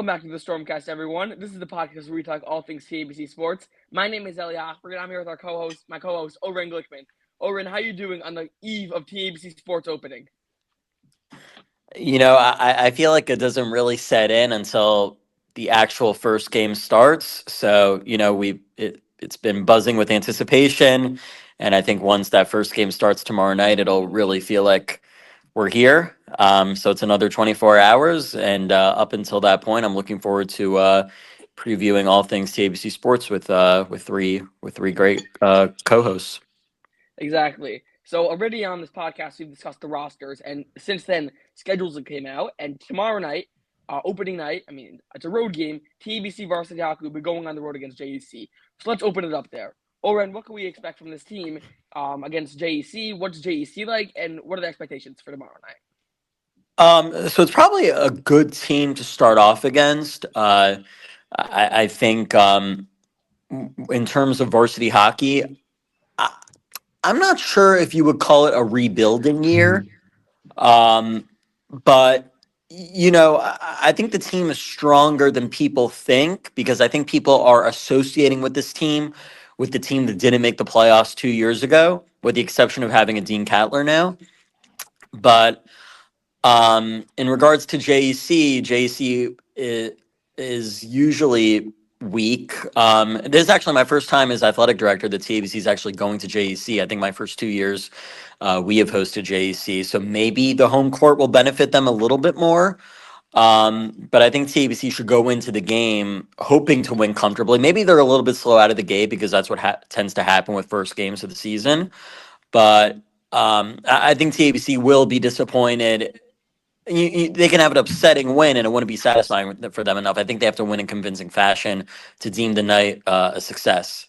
Welcome back to the Stormcast, everyone. This is the podcast where we talk all things TABC sports. My name is Eli Hochberg, and I'm here with my co-host, Oren Glickman. Oren, how you doing on the eve of TABC sports opening? I feel like it doesn't really set in until the actual first game starts. So, it's been buzzing with anticipation. And I think once that first game starts tomorrow night, it'll really feel like we're here. So it's another 24 hours. And up until that point, I'm looking forward to previewing all things TABC sports with three great co-hosts. Exactly. So already on this podcast, we've discussed the rosters, and since then, schedules have came out. And tomorrow night, opening night, it's a road game. TABC Varsity Hockey will be going on the road against JEC. So let's open it up there. Oren, what can we expect from this team against JEC? What's JEC like, and what are the expectations for tomorrow night? So it's probably a good team to start off against. I think in terms of varsity hockey, I, I'm not sure if you would call it a rebuilding year, um, but I think the team is stronger than people think because I think people are associating with the team that didn't make the playoffs 2 years ago, with the exception of having a Dean Cattler now. But in regards to JEC is usually weak. This is actually my first time as athletic director that TABC is actually going to JEC. I think my first 2 years we have hosted JEC, so maybe the home court will benefit them a little bit more. But I think TABC should go into the game hoping to win comfortably. Maybe they're a little bit slow out of the gate because that's what tends to happen with first games of the season. But I think TABC will be disappointed. They can have an upsetting win, and it wouldn't be satisfying for them enough. I think they have to win in convincing fashion to deem the night a success.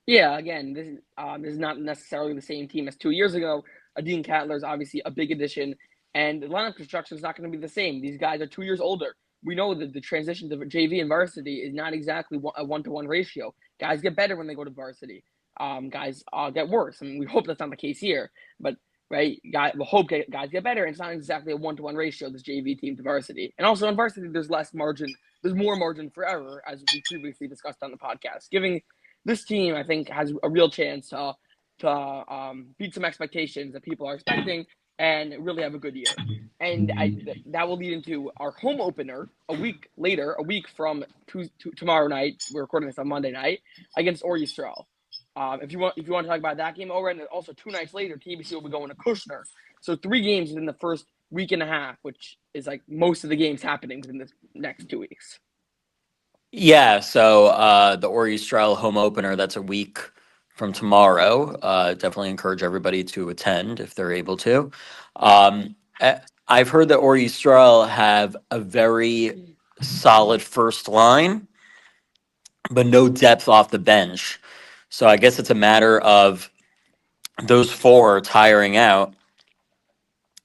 Yeah, again, this is not necessarily the same team as 2 years ago. Dean Cattler is obviously a big addition, and the lineup construction is not going to be the same. These guys are 2 years older. We know that the transition to JV and varsity is not exactly a one-to-one ratio. Guys get better when they go to varsity. Guys get worse. We hope that's not the case here, but right, we'll hope guys get better. And it's not exactly a one-to-one ratio, this JV team to varsity. And also in varsity, there's less margin. There's more margin for error, as we previously discussed on the podcast, giving this team, I think, has a real chance to beat some expectations that people are expecting and really have a good year. And that will lead into our home opener a week later, a week from tomorrow night. We're recording this on Monday night against Or Yisrael. If you want to talk about that game, and also 2 nights later, TBC will be going to Kushner. So 3 games within the first week and a half, which is like most of the games happening within the next 2 weeks. Yeah, so the Ori Yisrael home opener, that's a week from tomorrow. Definitely encourage everybody to attend if they're able to. I've heard that Ori Yisrael have a very solid first line, but no depth off the bench. So I guess it's a matter of those four tiring out.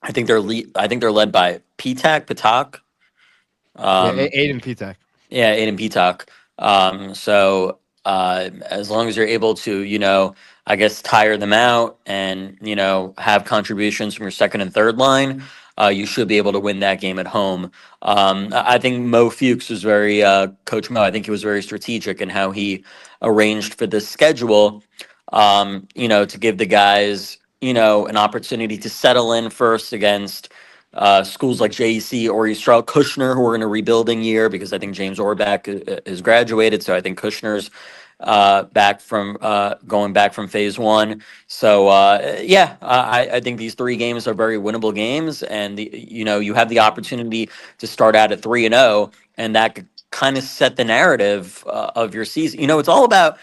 I think they're led by Patak. Um, Aiden Pitak. yeah, Aiden Patak. So as long as you're able to, I guess tire them out and have contributions from your second and third line, you should be able to win that game at home. I think Mo Fuchs was Coach Mo. I think he was very strategic in how he arranged for this schedule. To give the guys, an opportunity to settle in first against schools like JEC or Yisrael Kushner, who are in a rebuilding year because I think James Orbach has graduated. So I think Kushner's going back from phase one. So I think these 3 games are very winnable games, and you have the opportunity to start out at 3-0, and that could kind of set the narrative of your season. It's all about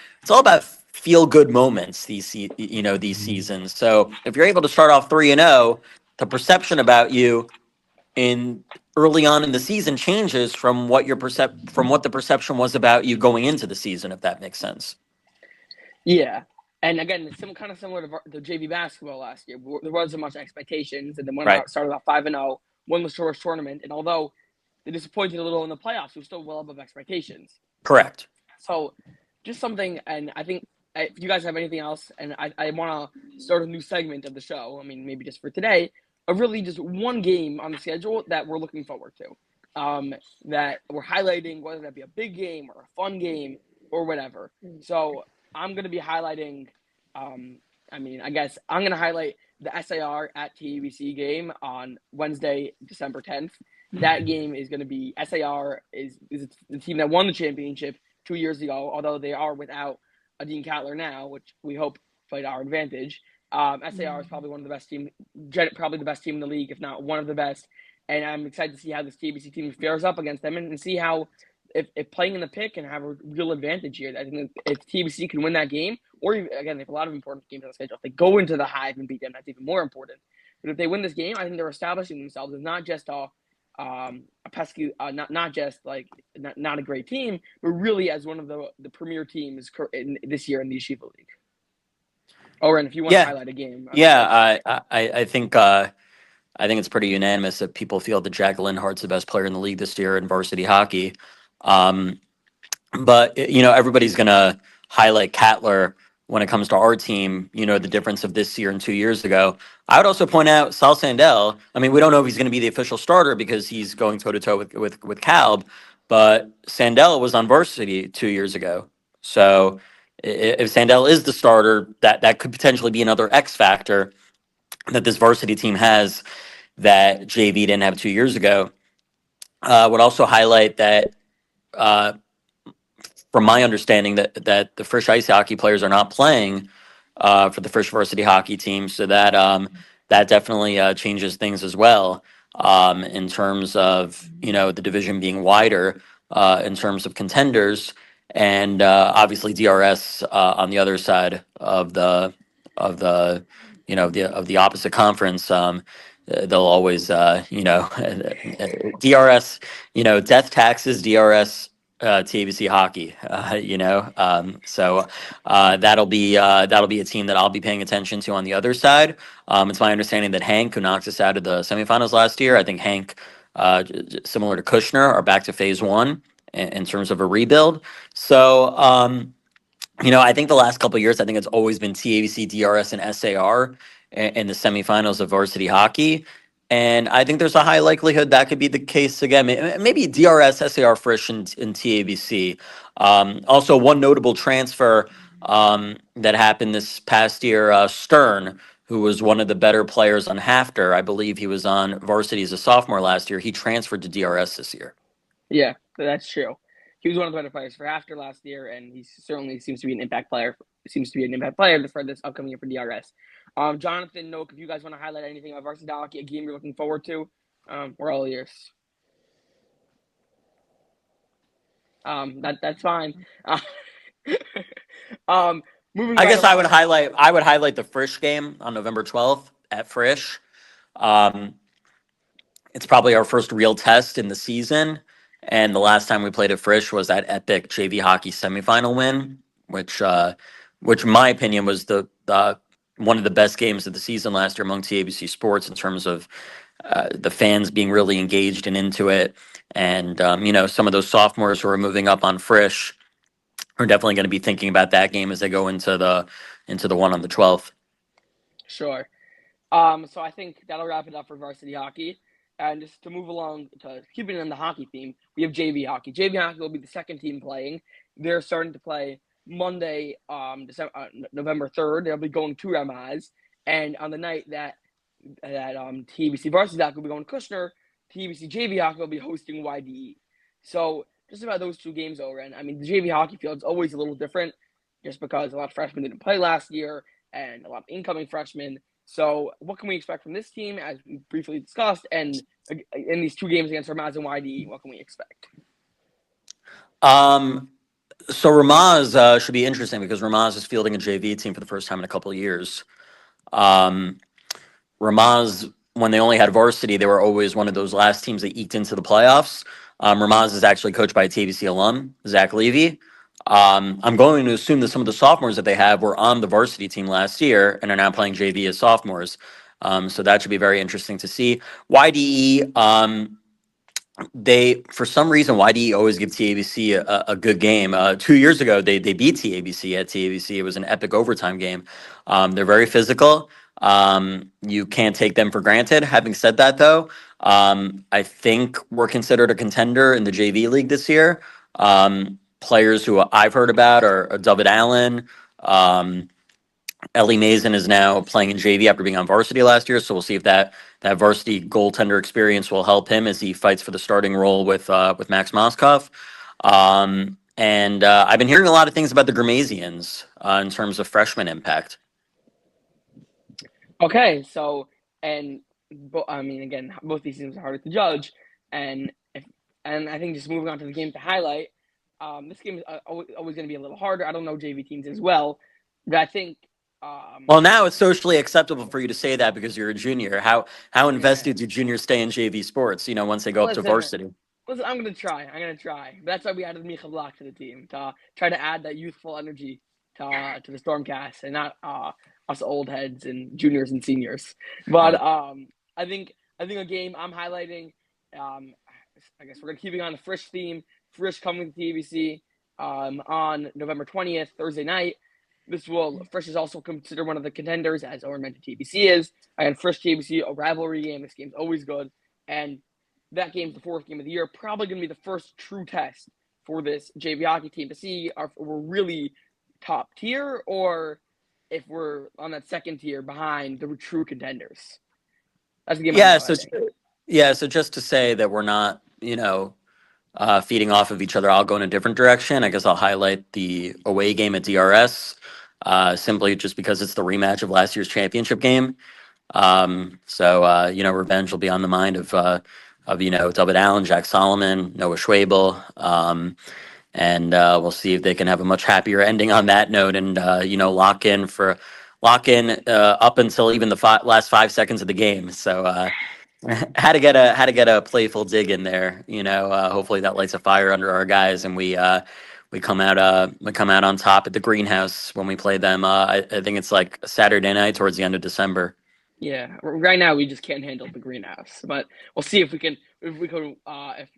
feel good moments these seasons. So if you're able to start off 3-0, the perception about you in early on in the season changes from what the perception was about you going into the season, if that makes sense. Yeah. And again, it's kind of similar to the JV basketball last year. There wasn't much expectations, and then Right. started off 5-0, won the Source tournament, and although they disappointed a little in the playoffs, it was still well above expectations. Correct. So, just something, and I think if you guys have anything else, and I want to start a new segment of the show. Maybe just for today, of really just one game on the schedule that we're looking forward to. um, that we're highlighting, whether that be a big game or a fun game or whatever. So I'm going to be highlighting. Um, I guess I'm going to highlight the SAR at TABC game on Wednesday, December 10th. That game is going to be SAR is the team that won the championship 2 years ago, although they are without a Dean Cattler now, which we hope played our advantage. SAR is probably one of the best team, probably the best team in the league, if not one of the best. And I'm excited to see how this TBC team fares up against them and see how if playing in the pick can have a real advantage here. I think if TBC can win that game, or even, again, they have a lot of important games on the schedule. If they go into the Hive and beat them, that's even more important. But if they win this game, I think they're establishing themselves as not just a pesky, not just like not a great team, but really as one of the premier teams this year in the Yeshiva League. Oren, if you want to Yeah, highlight a game, yeah. that's I think it's pretty unanimous that people feel that Jack Linhart's the best player in the league this year in varsity hockey. Um, but everybody's gonna highlight Cattler when it comes to our team. The difference of this year and 2 years ago. I would also point out Sal Sandell. I mean, we don't know if he's going to be the official starter because he's going toe to toe with Calb, but Sandell was on varsity 2 years ago. So if Sandell is the starter, that could potentially be another X factor that this varsity team has that JV didn't have 2 years ago. Would also highlight that. Uh, from my understanding, that the Frisch ice hockey players are not playing for the Frisch varsity hockey team, so that definitely changes things as well in terms of the division being wider in terms of contenders, and obviously DRS on the other side of the of the opposite conference. They'll always DRS, death taxes, DRS, TABC hockey. That'll be a team that I'll be paying attention to on the other side. It's my understanding that Hank, who knocked us out of the semifinals last year, I think Hank, similar to Kushner, are back to phase one in terms of a rebuild. So. I think the last couple of years, I think it's always been TABC, DRS, and SAR in the semifinals of varsity hockey. And I think there's a high likelihood that could be the case again. Maybe DRS, SAR, Frisch, and TABC. Also, one notable transfer that happened this past year, Stern, who was one of the better players on Hafter. I believe he was on varsity as a sophomore last year. He transferred to DRS this year. Yeah, that's true. He was one of the better players for after last year, and he certainly seems to be an impact player. Seems to be an impact player for this upcoming year for DRS. Jonathan, Noak, if you guys want to highlight anything about varsity hockey, a game you're looking forward to, we're all ears. That's fine. Um, moving I right guess along. I would highlight the Frisch game on November 12th at Frisch. Um, it's probably our first real test in the season, and the last time we played at Frisch was that epic JV hockey semifinal win, which in my opinion was the one of the best games of the season last year among TABC sports in terms of the fans being really engaged and into it, and some of those sophomores who are moving up on Frisch are definitely going to be thinking about that game as they go into the one on the 12th. Sure. So I think that'll wrap it up for varsity hockey. And just to move along to keeping in the hockey theme, we have JV hockey. JV hockey will be the second team playing. They're starting to play Monday, November 3rd. They'll be going to Ramaz, and on the night that TBC varsity hockey will be going to Kushner, TBC JV hockey will be hosting YDE. So just about those two games, Oren. I mean, the JV hockey field is always a little different, just because a lot of freshmen didn't play last year, and a lot of incoming freshmen. So, what can we expect from this team, as we briefly discussed, and in these two games against Ramaz and YDE, what can we expect? Um, so Ramaz should be interesting because Ramaz is fielding a JV team for the first time in a couple of years. Um, Ramaz, when they only had varsity, they were always one of those last teams that eked into the playoffs. Ramaz is actually coached by a TBC alum, Zach Levy. I'm going to assume that some of the sophomores that they have were on the varsity team last year and are now playing JV as sophomores. So that should be very interesting to see. YDE, they for some reason YDE always give TABC a good game. 2 years ago they beat TABC at TABC. It was an epic overtime game. They're very physical. You can't take them for granted. Having said that, though, I think we're considered a contender in the JV league this year. Players who I've heard about are David Allen. Um, Ellie Mason is now playing in JV after being on varsity last year, so we'll see if that varsity goaltender experience will help him as he fights for the starting role with Max Moskov. And I've been hearing a lot of things about the Grimasians in terms of freshman impact. Okay, so and I mean, again, both these teams are harder to judge, and if and I think just moving on to the game to highlight, this game is always going to be a little harder. I don't know JV teams as well, but I think Well, now it's socially acceptable for you to say that because you're a junior. How yeah. invested do juniors stay in JV sports? Once they go up to Listen, varsity. listen, I'm gonna try. I'm gonna try. But that's why we added Micha Block to the team to try to add that youthful energy to the Stormcast and not us old heads and juniors and seniors. But Right. I think a game I'm highlighting. Um, I guess we're gonna keeping on the Frisch theme. Frisch coming to TABC on November 20th, Thursday night. Frisch is also considered one of the contenders, as Owen mentioned. TBC is, and Frisch TBC, a rivalry game. This game's always good, and that game's the fourth game of the year. Probably going to be the first true test for this JV hockey team to see if we're really top tier or if we're on that second tier behind the true contenders. That's the game I'm Yeah. So highlighting. yeah. So just to say that we're not, feeding off of each other, I'll go in a different direction. I guess I'll highlight the away game at DRS, simply just because it's the rematch of last year's championship game. Revenge will be on the mind of David Allen, Jack Solomon, Noah Schwabel. And we'll see if they can have a much happier ending on that note, and lock in up until even the last 5 seconds of the game. So had to get a playful dig in there. Hopefully that lights a fire under our guys, and we come out on top at the greenhouse when we play them. I think it's like Saturday night towards the end of December. Yeah, right now we just can't handle the greenhouse, but we'll see if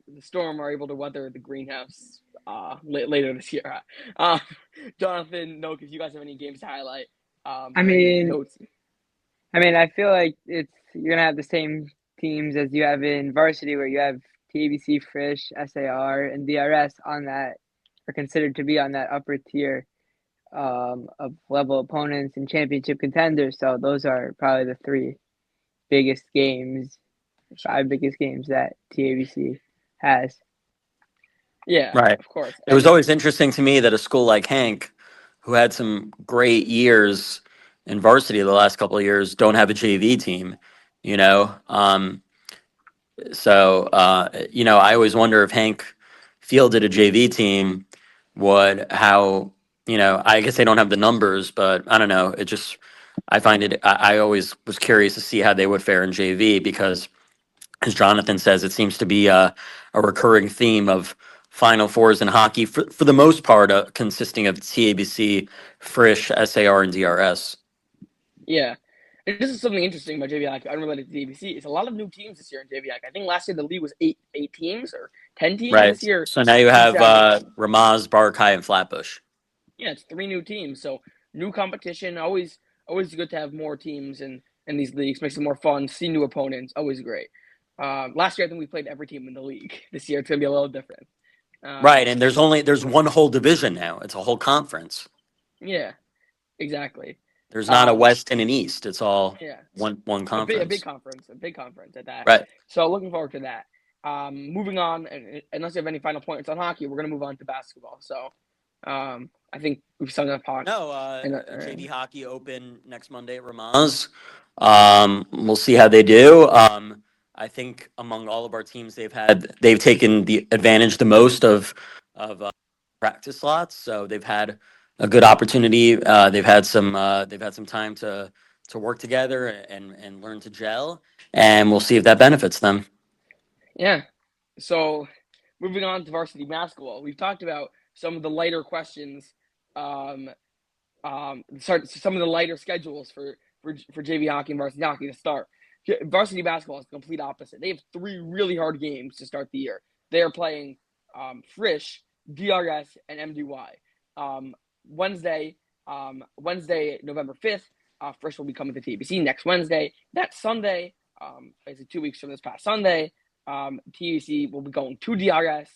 the storm are able to weather the greenhouse later this year. Uh, Jonathan, no, if you guys have any games to highlight, I any mean, notes? I feel like you're gonna have the same teams as you have in varsity, where you have TABC, Frisch, SAR, and DRS on that are considered to be on that upper tier of level opponents and championship contenders. So those are probably the three biggest games, five biggest games that TABC has. Yeah, Right. of course, It was and always interesting to me that a school like Hank, who had some great years in varsity the last couple of years, don't have a JV team. You know, I always wonder if Hank fielded a JV team, would how I guess they don't have the numbers, but I don't know. I find it. I always was curious to see how they would fare in JV because as Jonathan says, it seems to be a recurring theme of Final Fours in hockey, for the most part, consisting of TABC, Frisch, SAR, and DRS. yeah, and this is something interesting about JV. Unrelated to DBC, it's a lot of new teams this year in JV. I think last year the league was eight teams or 10 teams. Right. This year So now you seems have to have Ramaz, Barkai, and Flatbush. yeah, it's three new teams. So new competition, always good to have more teams in these leagues. Makes it more fun. See new opponents, always great. Last year I think we played every team in the league. This year it's gonna be a little different. Right, Um, and there's one whole division now. It's a whole conference. yeah, exactly. There's not a Um, West and an East. It's all yeah, one a big conference. conference, a big conference at that. Right. So looking forward to that. Moving on, unless you have any final points on hockey, we're gonna move on to basketball. So, I think we've summed up hot. No, And JV hockey open next Monday at Ramaz. We'll see how they do. I think among all of our teams, they've taken the advantage the most of practice slots. So they've had a good opportunity. They've had some time to work together and learn to gel, and we'll see if that benefits them. yeah, so moving on to varsity basketball, we've talked about some of the lighter questions. Um, some of the lighter schedules for JV hockey and varsity hockey to start. Varsity basketball is the complete opposite. They have three really hard games to start the year. They are playing Frisch, DRS, and MDY. Um, Wednesday, Wednesday, November 5th, Frisch will be coming to TBC next Wednesday. That Sunday, basically 2 weeks from this past Sunday, TABC will be going to DRS,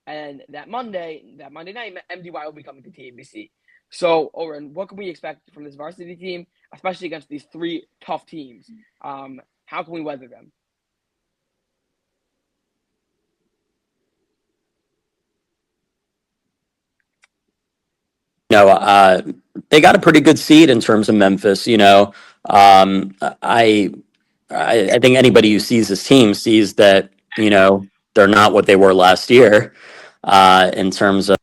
and that Monday night, MDY will be coming to TABC. So, Oren, what can we expect from this varsity team, especially against these three tough teams? How can we weather them? They got a pretty good seed in terms of Memphis. I think anybody who sees this team sees that they're not what they were last year in terms of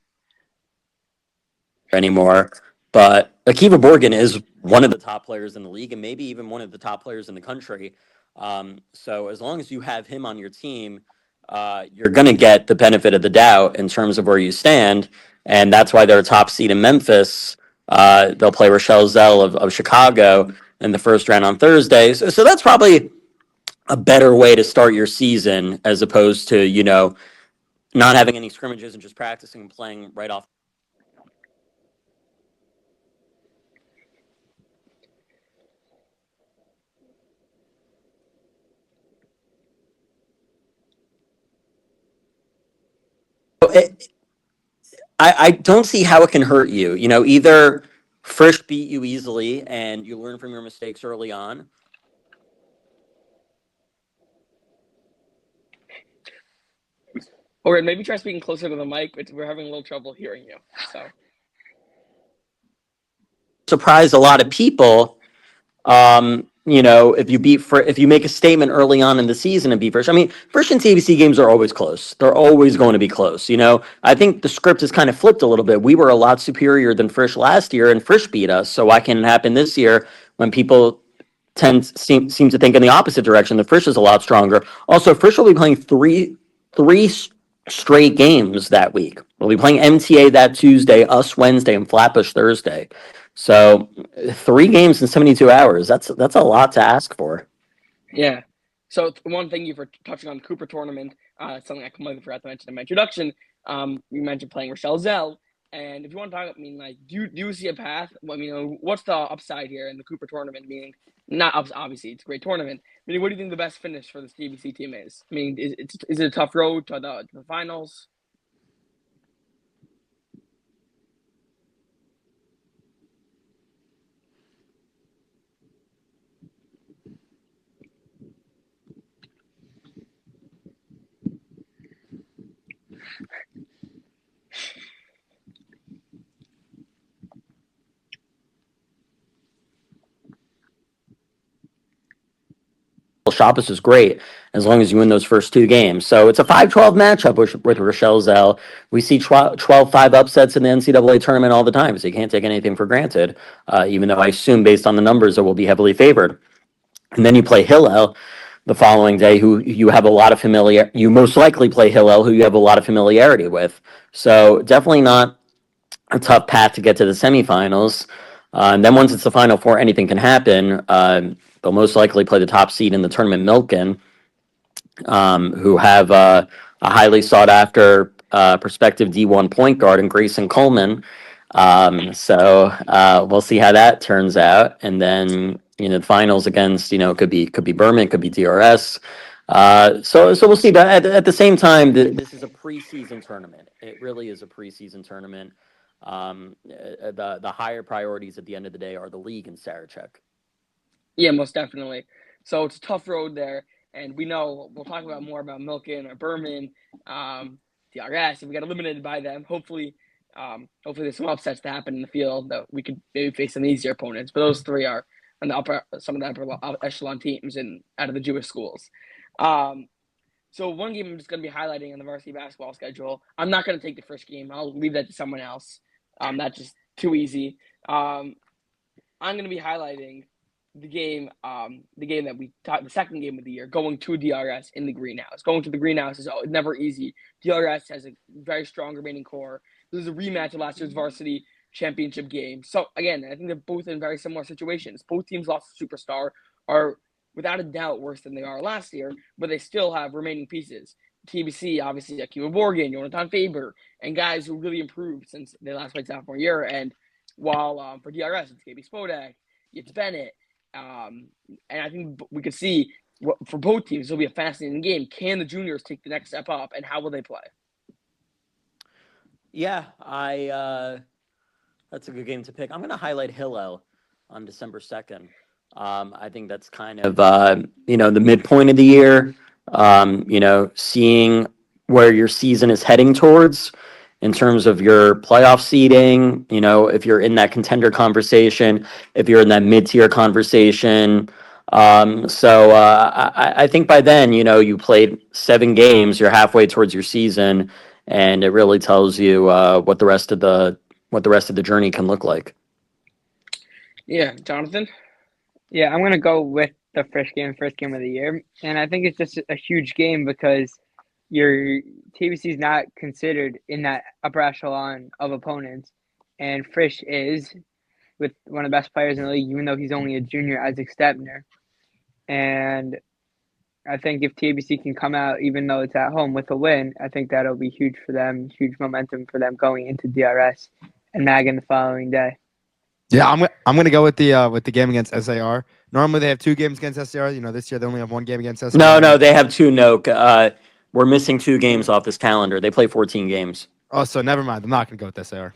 anymore. But Akiva Borgen is one of the top players in the league and maybe even one of the top players in the country. So as long as you have him on your team, you're going to get the benefit of the doubt in terms of where you stand. And that's why they're a top seed in Memphis. They'll play Rochelle Zell of Chicago in the first round on Thursday. So that's probably a better way to start your season as opposed to, not having any scrimmages and just practicing and playing right off. I don't see how it can hurt you. Either Frisch beat you easily and you learn from your mistakes early on. Or maybe try speaking closer to the mic, but we're having a little trouble hearing you. So Surprise a lot of people. If you make a statement early on in the season and beat Frisch. I mean, Frisch and TBC games are always close. They're always going to be close. I think the script has kind of flipped a little bit. We were a lot superior than Frisch last year, and Frisch beat us. So why can't it happen this year when people seem to think in the opposite direction? The Frisch is a lot stronger. Also, Frisch will be playing three straight games that week. We'll be playing MTA that Tuesday, us Wednesday, and Flatbush Thursday. So 3 games in 72 hours. That's a lot to ask for. yeah. So one, thank you for touching on the Cooper tournament. Something I completely forgot to mention in my introduction. You mentioned playing Rochelle Zell, and if you want to talk, do you see a path? What's the upside here in the Cooper tournament? Meaning, not obviously it's a great tournament. What do you think the best finish for this TBC team is? Is it a tough road to the finals? Shabbos is great as long as you win those first 2 games. So it's a 5-12 matchup with Rochelle Zell. We see 12-5 upsets in the NCAA tournament all the time, so you can't take anything for granted, even though I assume based on the numbers it will be heavily favored. And then you play Hillel the following day, who you have a lot of you most likely play Hillel, who you have a lot of familiarity with. So definitely not a tough path to get to the semifinals. And then once it's the Final Four, anything can happen. They'll most likely play the top seed in the tournament, Milken, who have a highly sought after prospective D1 point guard in Grayson Coleman. So we'll see how that turns out. And then the finals against could be Berman, could be DRS. So we'll see. But at the same time, this is a preseason tournament. It really is a preseason tournament. The higher priorities at the end of the day are the league and Sarachek. Yeah, most definitely. So it's a tough road there, and we know we'll talk about more about Milken or Berman, DRS, and we got eliminated by them. Hopefully there's some upsets to happen in the field that we could maybe face some easier opponents. But those three are on some of the upper echelon teams and out of the Jewish schools. So one game I'm just going to be highlighting on the varsity basketball schedule. I'm not going to take the first game. I'll leave that to someone else. That's just too easy. I'm going to be highlighting the game that we taught, the second game of the year, going to DRS in the greenhouse. Going to the greenhouse is never easy. DRS has a very strong remaining core. This is a rematch of last year's varsity championship game. So again, I think they're both in very similar situations. Both teams lost a superstar, are without a doubt worse than they are last year, but they still have remaining pieces. TBC, obviously, Akiva Borgen, Jonathan Faber, and guys who really improved since they last played sophomore year. And while for DRS, it's KB Spodak, it's Bennett. And I think we could see for both teams, it'll be a fascinating game. Can the juniors take the next step up, and how will they play? Yeah, that's a good game to pick. I'm going to highlight Hillel on December 2nd. I think that's kind of the midpoint of the year. Seeing where your season is heading towards in terms of your playoff seeding. If you're in that contender conversation, if you're in that mid-tier conversation. I think by then, you played 7 games. You're halfway towards your season, and it really tells you what the rest of the journey can look like. Yeah, Jonathan? Yeah, I'm gonna go with the first game of the year, and I think it's just a huge game because your TBC is not considered in that upper echelon of opponents, and Frisch is with one of the best players in the league, even though he's only a junior, Isaac Stepner. And I think if TABC can come out, even though it's at home, with a win, I think that'll be huge for them, huge momentum for them going into DRS and Magan the following day. Yeah, I'm gonna go with the game against SAR. Normally they have 2 games against SAR. This year they only have 1 game against SAR. No, they have 2. No, we're missing 2 games off this calendar. They play 14 games. Oh, so never mind. I'm not gonna go with SAR.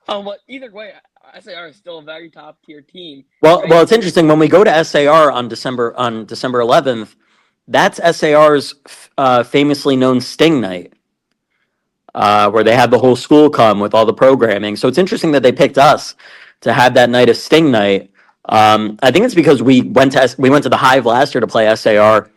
Well, either way, SAR is still a very top tier team. Well, right? it's interesting when we go to SAR on December 11th. That's SAR's famously known Sting Night, where they have the whole school come with all the programming. So it's interesting that they picked us to have that night of Sting Night. I think it's because we went to the Hive last year to play SAR,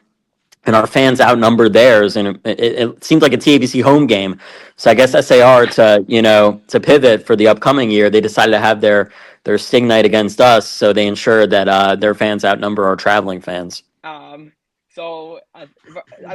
and our fans outnumbered theirs, and it seemed like a TABC home game. So I guess SAR to pivot for the upcoming year, they decided to have their Sting Night against us, so they ensured that their fans outnumber our traveling fans. So I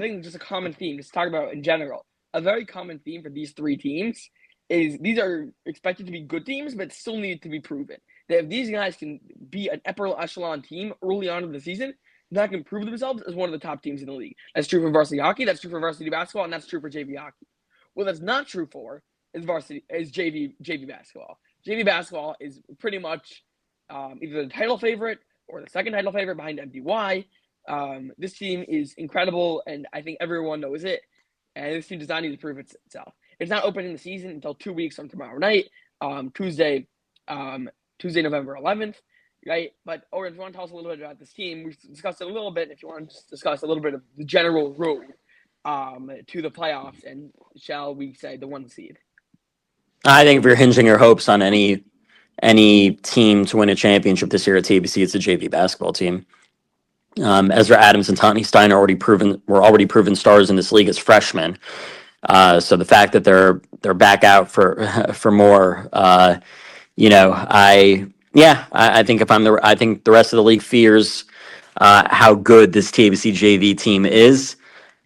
think just a common theme, just talk about in general, a very common theme for these 3 teams is these are expected to be good teams, but still need to be proven. That if these guys can be an upper echelon team early on in the season, that can prove themselves as one of the top teams in the league. That's true for varsity hockey, that's true for varsity basketball, and that's true for JV hockey. What that's not true for is JV basketball. JV basketball is pretty much either the title favorite or the second title favorite behind MDY. This team is incredible, and I think everyone knows it. And this team does not need to prove itself. It's not opening the season until 2 weeks from tomorrow night, Tuesday, November 11th, right? But Oren, if you want to tell us a little bit about this team, we've discussed it a little bit. If you want to just discuss a little bit of the general road to the playoffs, and shall we say the 1 seed? I think if you're hinging your hopes on any team to win a championship this year at TBC, it's a JV basketball team. Ezra Adams and Tani Stein were already proven stars in this league as freshmen. So the fact that they're back out for more, I think I think the rest of the league fears how good this TABC JV team is,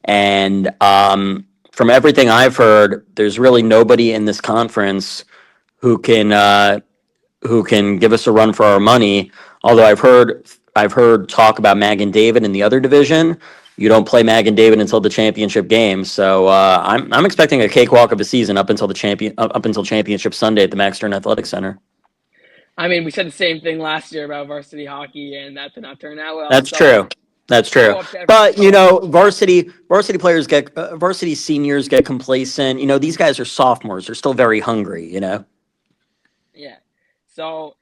and from everything I've heard, there's really nobody in this conference who can give us a run for our money. Although I've heard talk about Mag and David in the other division. You don't play Mag and David until the championship game, so I'm expecting a cakewalk of a season up until championship Sunday at the Max Stern Athletic Center. I mean, we said the same thing last year about varsity hockey, and that did not turn out well. That's true. But varsity seniors get complacent. These guys are sophomores; they're still very hungry. Yeah. So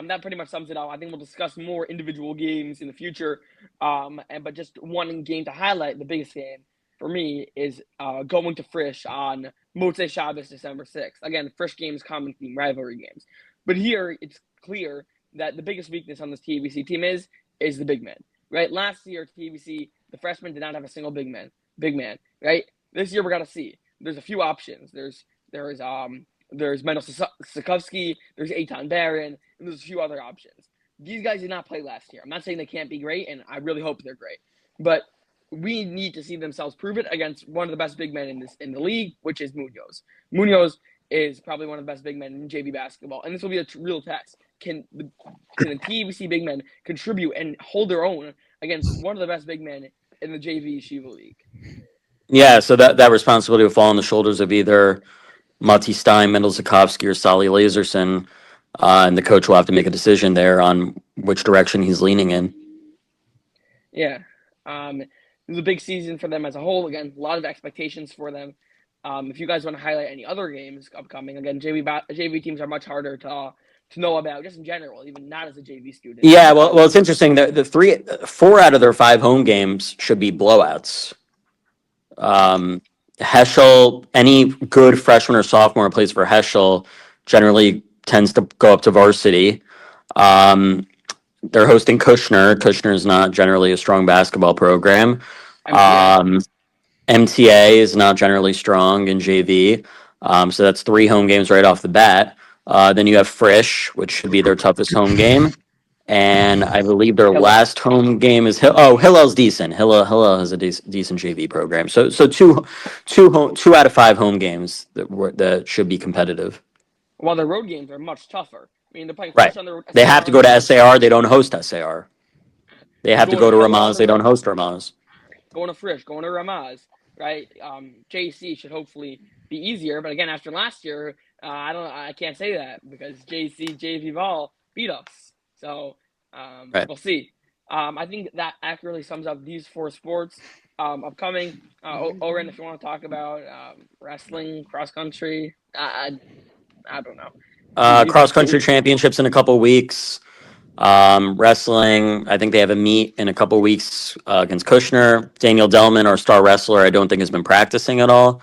that pretty much sums it up. I think we'll discuss more individual games in the future. But just one game to highlight, the biggest game for me is going to Frisch on Motzei Shabbos, December 6th. Again, Frisch games, common theme, rivalry games. But here, it's clear that the biggest weakness on this TBC team is the big man, right? Last year, TBC, the freshmen did not have a single big man, right? This year, we're going to see. There's a few options. There's Mendel Sikovsky, there's Eitan Barron, and there's a few other options. These guys did not play last year. I'm not saying they can't be great, and I really hope they're great. But we need to see themselves prove it against one of the best big men in the league, which is Munoz. Munoz is probably one of the best big men in JV basketball, and this will be a real test. Can the TBC big men contribute and hold their own against one of the best big men in the JV Shiva League? Yeah, so that responsibility will fall on the shoulders of either Mati Stein, Mendel Zukovsky, or Sally Laserson, and the coach will have to make a decision there on which direction he's leaning in. Yeah. It was a big season for them as a whole. Again, a lot of expectations for them. If you guys want to highlight any other games upcoming, again, JV teams are much harder to know about just in general, even not as a JV student. Yeah, well, it's interesting. Four out of their five home games should be blowouts. Heschel, any good freshman or sophomore who plays for Heschel generally tends to go up to varsity. Um, they're hosting Kushner. Kushner is not generally a strong basketball program. MTA. MTA is not generally strong in JV. So that's three home games right off the bat. Then you have Frisch, which should be their toughest home game. And I believe their Hillel. last home game is Hillel's decent. Hillel has a decent JV program. So two out of five home games that should be competitive. While their road games are much tougher. I mean, they're playing Right. Frisch on the road. They have to go to SAR. They don't host SAR. They have to Going go to to Hillel on Ramaz. the They don't road. host Ramaz. Going to Frisch, going to Ramaz, right? JC should hopefully be easier, but again, after last year, I can't say that because JC JV Ball beat us. So Right. we'll see. I think that accurately sums up these four sports upcoming. Oren, if you want to talk about wrestling, cross country, I don't know. You Cross talk about country championships in a couple weeks. Wrestling, I think they have a meet in a couple weeks against Kushner. Daniel Delman, our star wrestler, I don't think has been practicing at all.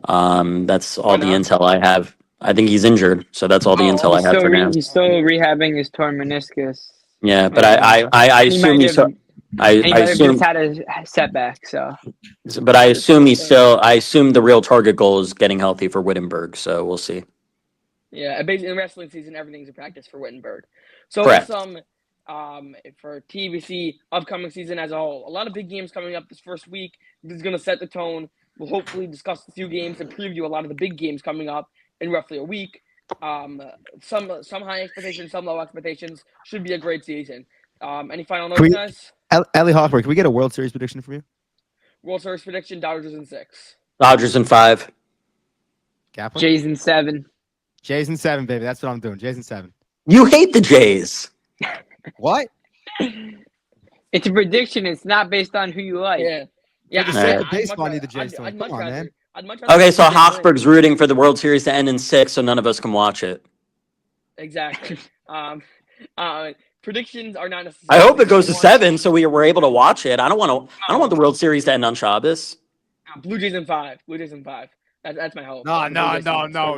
That's why all the not? intel I have. I think he's injured, so that's all the intel I Oh, He's have still for now. he's still rehabbing his torn meniscus, Yeah, but and I he assume might he's have so. he I might have just assume, had a setback. So but I that's assume he's insane. still. I assume the real target goal is getting healthy for Wittenberg. So we'll see. Yeah, basically in wrestling season, everything's a practice for Wittenberg. So Correct. for TBC upcoming season as a whole, a lot of big games coming up this first week. This is going to set the tone. We'll hopefully discuss a few games and preview a lot of the big games coming up in roughly a week. Some high expectations, some low expectations. Should be a great season. Any final Can notes, we, guys? Ellie Hoffberg, can we get a World Series prediction from you? World Series prediction: Dodgers in 6. Dodgers in 5. Kaplan? Jays in 7. Jays in 7, baby. That's what I'm doing. Jays in 7. You hate the Jays. What? It's a prediction. It's not based on who you like. Yeah, So just All say right. it based on you, the Jays to win. I'd Come much on, rather. man. I'd much rather. Okay, see so the Jays win. Hoffberg's rooting for the World Series to end in 6, so none of us can watch it. Exactly. Predictions are not I necessarily. hope it goes to one. 7, so we were able to watch it. I don't want the World Series to end on Shabbos. Blue Jays in 5. Blue Jays in 5. That's my hope. No. The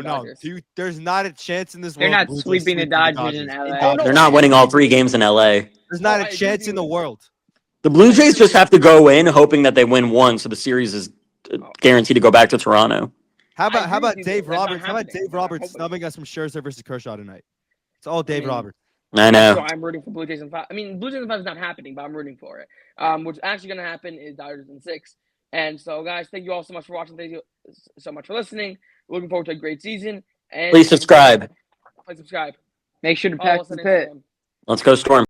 Dodgers. Dude, there's not a chance in this They're world. not Blue Jays sweeping the sweep Dodgers in LA. Oh, no. They're not winning all 3 games in LA. There's not I a agree chance with in the you. world. The Blue Jays just have to go in hoping that they win one, so the series is guaranteed to go back to Toronto. How I agree about with you, Dave that's not Roberts? How about happening, Dave but I'm Roberts hoping. snubbing us from Scherzer versus Kershaw tonight? It's all Dave mean, Roberts. I So know. I'm rooting for Blue Jays in 5. I mean, Blue Jays in 5 is not happening, but I'm rooting for it. What's actually going to happen is Dodgers in 6. And so, guys, thank you all so much for watching. Thank you so much for listening. Looking forward to a great season. And Please subscribe. Please subscribe. Make sure to Follow pack us the on pit. Instagram. Let's go Storm.